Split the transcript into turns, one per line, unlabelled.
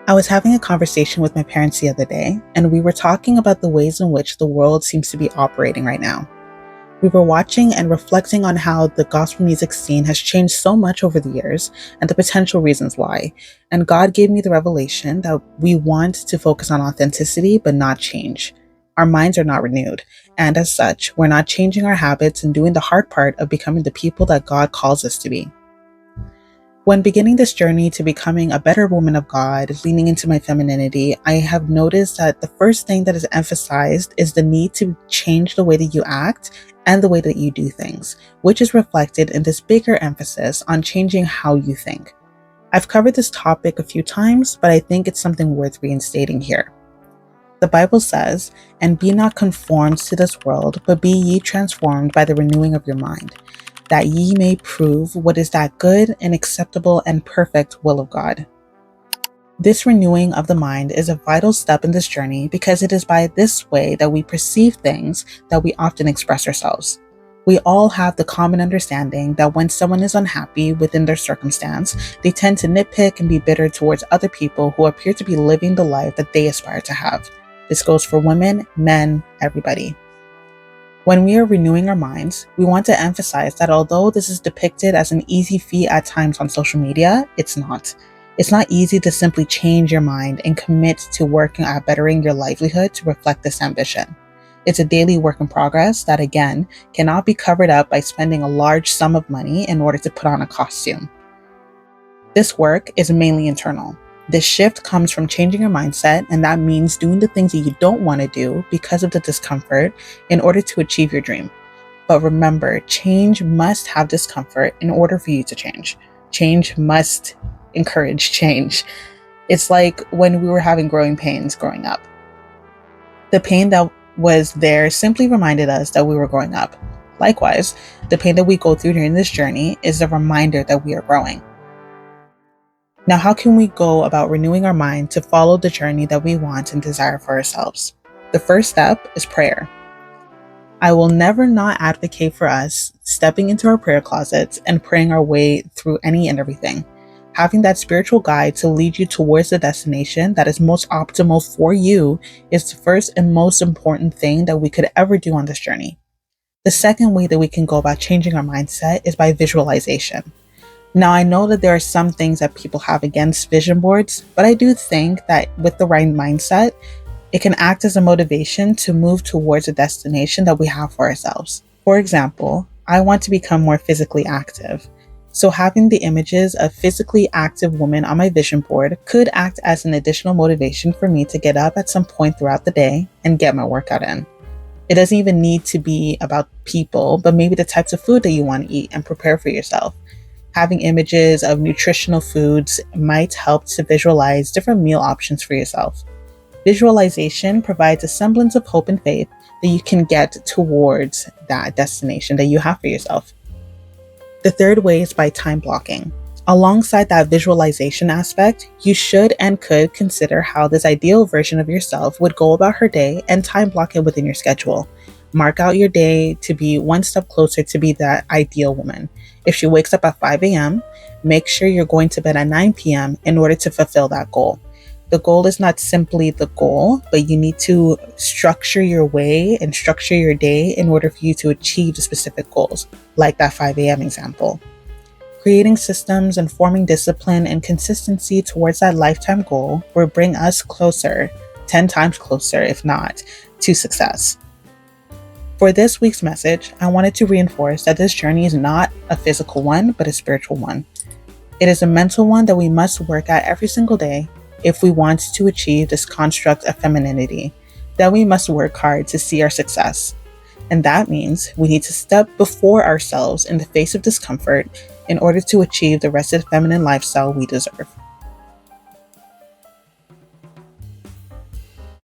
I was having a conversation with my parents the other day, and we were talking about the ways in which the world seems to be operating right now. We were watching and reflecting on how the gospel music scene has changed so much over the years and the potential reasons why. And God gave me the revelation that we want to focus on authenticity but not change. Our minds are not renewed, and as such, we're not changing our habits and doing the hard part of becoming the people that God calls us to be. When beginning this journey to becoming a better woman of God, leaning into my femininity, I have noticed that the first thing that is emphasized is the need to change the way that you act and the way that you do things, which is reflected in this bigger emphasis on changing how you think. I've covered this topic a few times, but I think it's something worth reinstating here. The Bible says, "And be not conformed to this world, but be ye transformed by the renewing of your mind, that ye may prove what is that good and acceptable and perfect will of God." This renewing of the mind is a vital step in this journey because it is by this way that we perceive things that we often express ourselves. We all have the common understanding that when someone is unhappy within their circumstance, they tend to nitpick and be bitter towards other people who appear to be living the life that they aspire to have. This goes for women, men, everybody. When we are renewing our minds, we want to emphasize that although this is depicted as an easy feat at times on social media, it's not. It's not easy to simply change your mind and commit to working at bettering your livelihood to reflect this ambition. It's a daily work in progress that, again, cannot be covered up by spending a large sum of money in order to put on a costume. This work is mainly internal. This shift comes from changing your mindset, and that means doing the things that you don't want to do because of the discomfort in order to achieve your dream. But remember, change must have discomfort in order for you to change. Change must encourage change. It's like when we were having growing pains growing up. The pain that was there simply reminded us that we were growing up. Likewise, the pain that we go through during this journey is a reminder that we are growing. Now, how can we go about renewing our mind to follow the journey that we want and desire for ourselves? The first step is prayer. I will never not advocate for us stepping into our prayer closets and praying our way through any and everything. Having that spiritual guide to lead you towards the destination that is most optimal for you is the first and most important thing that we could ever do on this journey. The second way that we can go about changing our mindset is by visualization. Now, I know that there are some things that people have against vision boards, but I do think that with the right mindset, it can act as a motivation to move towards a destination that we have for ourselves. For example, I want to become more physically active. So having the images of physically active women on my vision board could act as an additional motivation for me to get up at some point throughout the day and get my workout in. It doesn't even need to be about people, but maybe the types of food that you want to eat and prepare for yourself. Having images of nutritional foods might help to visualize different meal options for yourself. Visualization provides a semblance of hope and faith that you can get towards that destination that you have for yourself. The third way is by time blocking. Alongside that visualization aspect, you should and could consider how this ideal version of yourself would go about her day and time block it within your schedule. Mark out your day to be one step closer to be that ideal woman. If she wakes up at 5 a.m., make sure you're going to bed at 9 p.m. in order to fulfill that goal. The goal is not simply the goal, but you need to structure your way and structure your day in order for you to achieve the specific goals, like that 5 a.m. example. Creating systems and forming discipline and consistency towards that lifetime goal will bring us closer, 10 times closer, if not, to success. For this week's message, I wanted to reinforce that this journey is not a physical one, but a spiritual one. It is a mental one that we must work at every single day if we want to achieve this construct of femininity. That we must work hard to see our success. And that means we need to step before ourselves in the face of discomfort in order to achieve the rested feminine lifestyle we deserve.